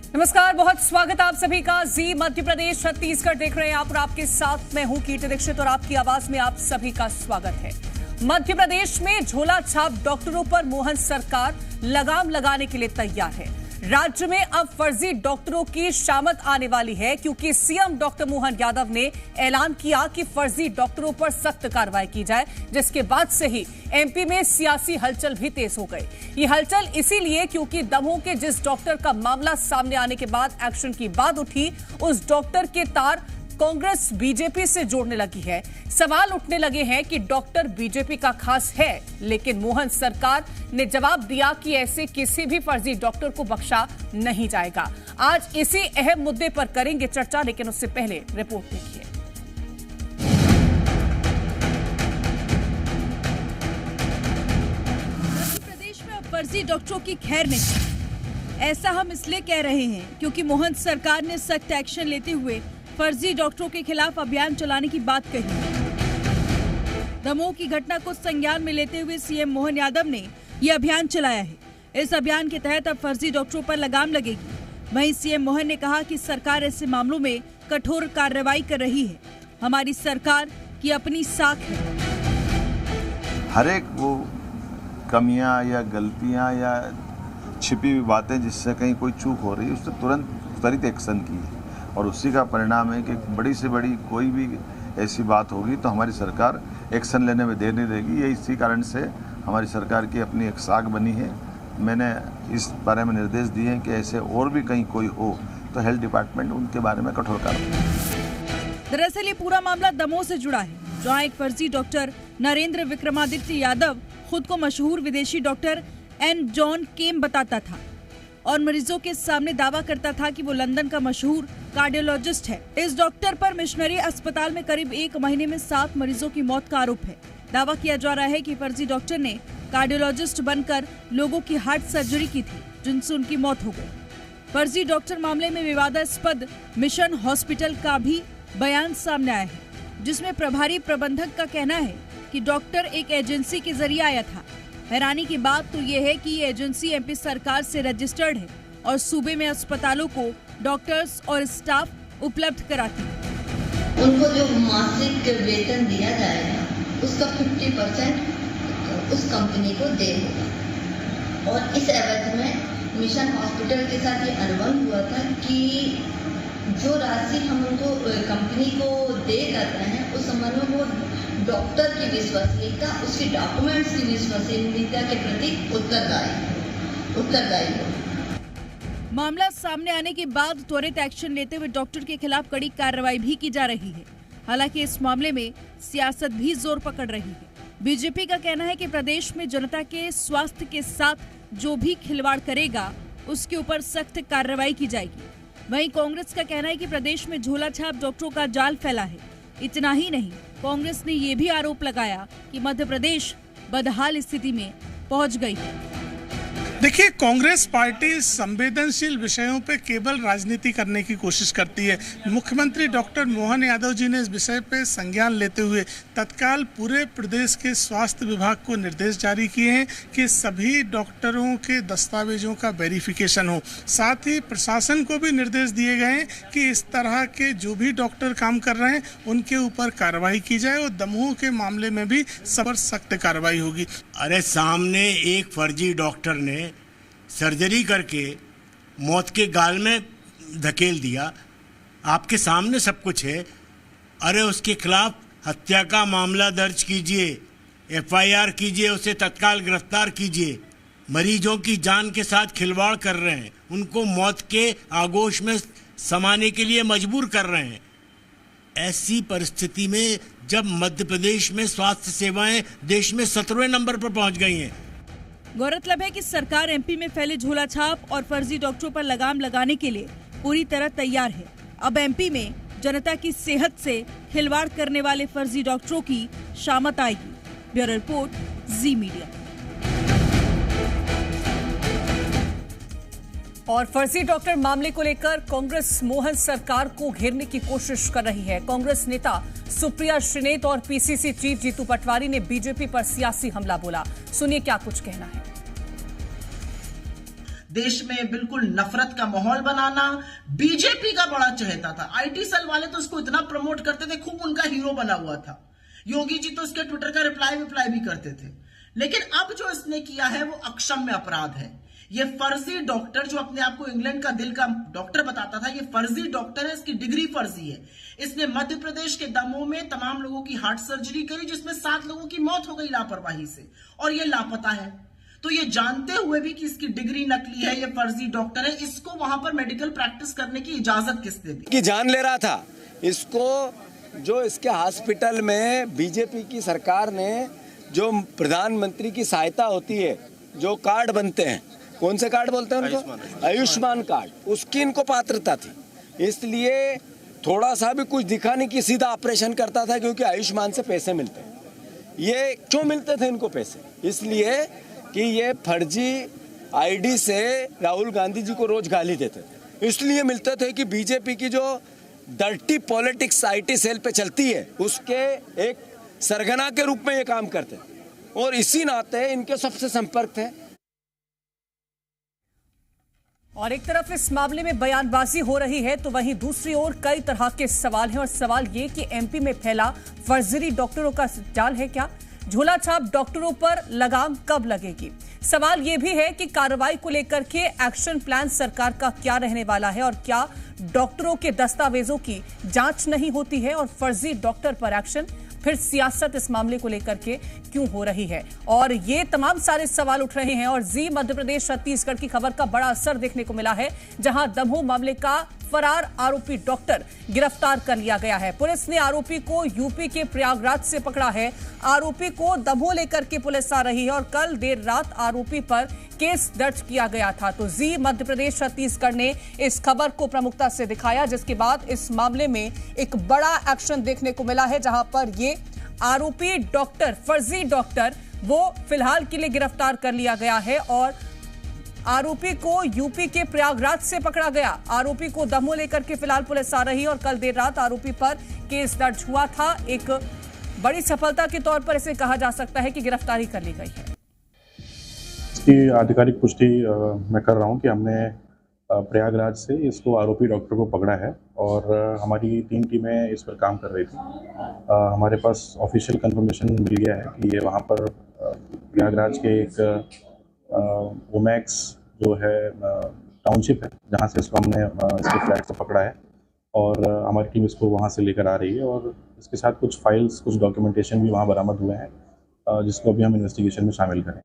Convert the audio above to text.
नमस्कार, बहुत स्वागत आप सभी का। जी मध्य प्रदेश छत्तीसगढ़ देख रहे हैं आप और आपके साथ मैं हूं कीर्ति दीक्षित और आपकी आवाज में आप सभी का स्वागत है। मध्य प्रदेश में झोला छाप डॉक्टरों पर मोहन सरकार लगाम लगाने के लिए तैयार है। राज्य में अब फर्जी डॉक्टरों की शामत आने वाली है क्योंकि सीएम डॉक्टर मोहन यादव ने ऐलान किया कि फर्जी डॉक्टरों पर सख्त कार्रवाई की जाए, जिसके बाद से ही एमपी में सियासी हलचल भी तेज हो गई। ये हलचल इसीलिए क्योंकि दमोह के जिस डॉक्टर का मामला सामने आने के बाद एक्शन की बात उठी, उस डॉक्टर के तार कांग्रेस बीजेपी से जोड़ने लगी है। सवाल उठने लगे हैं कि डॉक्टर बीजेपी का खास है, लेकिन मोहन सरकार ने जवाब दिया कि ऐसे किसी भी फर्जी डॉक्टर को बख्शा नहीं जाएगा। आज इसी अहम मुद्दे पर करेंगे चर्चा, लेकिन उससे पहले रिपोर्ट देखिए। मध्य प्रदेश में अब फर्जी डॉक्टरों की खैर नहीं। ऐसा हम इसलिए कह रहे हैं क्योंकि मोहन सरकार ने सख्त एक्शन लेते हुए फर्जी डॉक्टरों के खिलाफ अभियान चलाने की बात कही। दमोह की घटना को संज्ञान में लेते हुए सीएम मोहन यादव ने यह अभियान चलाया है। इस अभियान के तहत अब फर्जी डॉक्टरों पर लगाम लगेगी। वहीं सीएम मोहन ने कहा कि सरकार ऐसे मामलों में कठोर कार्रवाई कर रही है। हमारी सरकार की अपनी साख है। हर एक वो कमियां या गलतियां या छिपी हुई बातें जिससे कहीं कोई चूक हो रही है, उस पर तुरंत त्वरित एक्शन की है और उसी का परिणाम है कि बड़ी से बड़ी कोई भी ऐसी बात होगी तो हमारी सरकार एक्शन लेने में देर नहीं देगी। ये इसी कारण से हमारी सरकार की अपनी एक साख बनी है। मैंने इस बारे में निर्देश दिए हैं कि ऐसे और भी कहीं कोई हो तो हेल्थ डिपार्टमेंट उनके बारे में कठोर कार्रवाई। दरअसल ये पूरा मामला दमोह से जुड़ा है, जहाँ एक फर्जी डॉक्टर नरेंद्र विक्रमादित्य यादव खुद को मशहूर विदेशी डॉक्टर एन जॉन केम बताता था और मरीजों के सामने दावा करता था कि वो लंदन का मशहूर कार्डियोलॉजिस्ट है। इस डॉक्टर पर मिशनरी अस्पताल में करीब 1 महीने में 7 मरीजों की मौत का आरोप है। दावा किया जा रहा है कि फर्जी डॉक्टर ने कार्डियोलॉजिस्ट बनकर लोगों की हार्ट सर्जरी की थी, जिनसे उनकी मौत हो गई। फर्जी डॉक्टर मामले में विवादास्पद मिशन हॉस्पिटल का भी बयान सामने आया है, जिसमें प्रभारी प्रबंधक का कहना है कि डॉक्टर एक एजेंसी के जरिए आया था। हैरानी की बात तो ये है कि ये एजेंसी एमपी सरकार से रजिस्टर्ड है और सूबे में अस्पतालों को डॉक्टर्स और स्टाफ उपलब्ध कराती है। उनको जो मासिक वेतन दिया जाएगा उसका 50% उस कंपनी को देगा और इस एवज में मिशन हॉस्पिटल के साथ ये अनुबंध हुआ था कि जो राशि हम उनको कंपनी को दे जाता है उस संबंध में वो डॉक्टर की विश्वसनीयता, उसके डॉक्यूमेंट्स की विश्वसनीयता के प्रति उत्तरदायी हो। मामला सामने आने के बाद त्वरित एक्शन लेते हुए डॉक्टर के खिलाफ कड़ी कार्रवाई भी की जा रही है। हालांकि इस मामले में सियासत भी जोर पकड़ रही है। बीजेपी का कहना है कि प्रदेश में जनता के स्वास्थ्य के साथ जो भी खिलवाड़ करेगा उसके ऊपर सख्त कार्रवाई की जाएगी। वहीं कांग्रेस का कहना है कि प्रदेश में झोला छाप डॉक्टरों का जाल फैला है। इतना ही नहीं, कांग्रेस ने ये भी आरोप लगाया कि मध्य प्रदेश बदहाल स्थिति में पहुंच गई है। देखिए, कांग्रेस पार्टी संवेदनशील विषयों पे केवल राजनीति करने की कोशिश करती है। मुख्यमंत्री डॉक्टर मोहन यादव जी ने इस विषय पे संज्ञान लेते हुए तत्काल पूरे प्रदेश के स्वास्थ्य विभाग को निर्देश जारी किए हैं कि सभी डॉक्टरों के दस्तावेजों का वेरिफिकेशन हो। साथ ही प्रशासन को भी निर्देश दिए गए हैं कि इस तरह के जो भी डॉक्टर काम कर रहे हैं उनके ऊपर कार्रवाई की जाए और दमोह के मामले में भी सख्त कार्रवाई होगी। अरे सामने एक फर्जी डॉक्टर ने सर्जरी करके मौत के गाल में धकेल दिया, आपके सामने सब कुछ है। अरे उसके खिलाफ हत्या का मामला दर्ज कीजिए, एफआईआर कीजिए, उसे तत्काल गिरफ्तार कीजिए। मरीजों की जान के साथ खिलवाड़ कर रहे हैं, उनको मौत के आगोश में समाने के लिए मजबूर कर रहे हैं। ऐसी परिस्थिति में जब मध्य प्रदेश में स्वास्थ्य सेवाएं देश में 17वें नंबर पर पहुंच गई हैं। गौरतलब है कि सरकार एमपी में फैले झोला छाप और फर्जी डॉक्टरों पर लगाम लगाने के लिए पूरी तरह तैयार है। अब एमपी में जनता की सेहत से खिलवाड़ करने वाले फर्जी डॉक्टरों की शामत आएगी। ब्यूरो रिपोर्ट, जी मीडिया। और फर्जी डॉक्टर मामले को लेकर कांग्रेस मोहन सरकार को घेरने की कोशिश कर रही है। कांग्रेस नेता सुप्रिया श्रीनेत और पीसीसी चीफ जीतू पटवारी ने बीजेपी पर सियासी हमला बोला। सुनिए क्या कुछ कहना है। देश में बिल्कुल नफरत का माहौल बनाना। बीजेपी का बड़ा चहेता था, आईटी सेल वाले तो उसको इतना प्रमोट करते थे, खूब उनका हीरो बना हुआ था। योगी जी तो उसके ट्विटर का रिप्लाई भी करते थे। लेकिन अब जो इसने किया है वो अक्षम्य अपराध है। ये फर्जी डॉक्टर जो अपने आप को इंग्लैंड का दिल का डॉक्टर बताता था, ये फर्जी डॉक्टर है, इसकी डिग्री फर्जी है। इसने मध्य प्रदेश के दमोह में तमाम लोगों की हार्ट सर्जरी करी, जिसमें 7 लोगों की मौत हो गई लापरवाही से, और ये लापता है। तो ये जानते हुए भी कि इसकी डिग्री नकली है, ये फर्जी डॉक्टर है, इसको वहां पर मेडिकल प्रैक्टिस करने की इजाजत किसने दी? की जान ले रहा था इसको। जो इसके हॉस्पिटल में बीजेपी की सरकार ने जो प्रधानमंत्री की सहायता होती है, जो कार्ड बनते हैं, कौन से कार्ड बोलते हैं उनको? आयुष्मान कार्ड, उसकी इनको पात्रता थी। इसलिए थोड़ा सा भी कुछ दिखा नहीं कि सीधा ऑपरेशन करता था, क्योंकि आयुष्मान से पैसे मिलते हैं। ये क्यों मिलते थे इनको पैसे? इसलिए कि ये फर्जी आईडी से राहुल गांधी जी को रोज गाली देते थे। इसलिए मिलते थे कि बीजेपी की जो डर्टी पॉलिटिक्स आईटी सेल पे चलती है, उसके एक सरगना के रूप में ये काम करते हैं, और इसी नाते इनके सबसे संपर्क थे। और एक तरफ इस मामले में बयानबाजी हो रही है, तो वहीं दूसरी ओर कई तरह के सवाल हैं। और सवाल ये कि एमपी में फैला फर्जी डॉक्टरों का जाल है क्या? झोला छाप डॉक्टरों पर लगाम कब लगेगी? सवाल ये भी है कि कार्रवाई को लेकर के एक्शन प्लान सरकार का क्या रहने वाला है, और क्या डॉक्टरों के दस्तावेजों की जांच नहीं होती है, और फर्जी डॉक्टर पर एक्शन? फिर सियासत इस मामले को लेकर के क्यों हो रही है? और ये तमाम सारे सवाल उठ रहे हैं। और जी मध्य प्रदेश छत्तीसगढ़ की खबर का बड़ा असर देखने को मिला है, जहां दमोह मामले का फरार आरोपी डॉक्टर गिरफ्तार कर लिया गया है। पुलिस ने आरोपी को यूपी के प्रयागराज से पकड़ा है। आरोपी को दमोह लेकर के पुलिस आ रही है, और कल देर रात आरोपी पर केस दर्ज किया गया था। तो जी मध्य प्रदेश छत्तीसगढ़ ने इस खबर को प्रमुखता से दिखाया, जिसके बाद इस मामले में एक बड़ा एक्शन देखने को मिला है, जहां पर ये आरोपी डॉक्टर, फर्जी डॉक्टर, वो फिलहाल के लिए गिरफ्तार कर लिया गया है। और आरोपी को यूपी के प्रयागराज से पकड़ा गया। आरोपी को दमोह लेकर के फिलहाल पुलिस आ रही है, और कल देर रात आरोपी पर केस दर्ज हुआ था। एक बड़ी सफलता के तौर पर इसे कहा जा सकता है कि गिरफ्तारी कर ली गई है। इसकी आधिकारिक पुष्टि मैं कर रहा हूं कि हमने प्रयागराज से इसको आरोपी डॉक्टर को पकड़ा है, और हमारी 3 टीमें इस पर काम कर रही थी। हमारे पास ऑफिशियल कंफर्मेशन मिल गया है कि ये वहाँ पर प्रयागराज के एक ओमैक्स जो है टाउनशिप है, जहाँ से इसको हमने इसके फ्लैट को पकड़ा है, और हमारी टीम इसको वहाँ से लेकर आ रही है। और इसके साथ कुछ फाइल्स, कुछ डॉक्यूमेंटेशन भी वहाँ बरामद हुए हैं, जिसको अभी हम इन्वेस्टिगेशन में शामिल करें।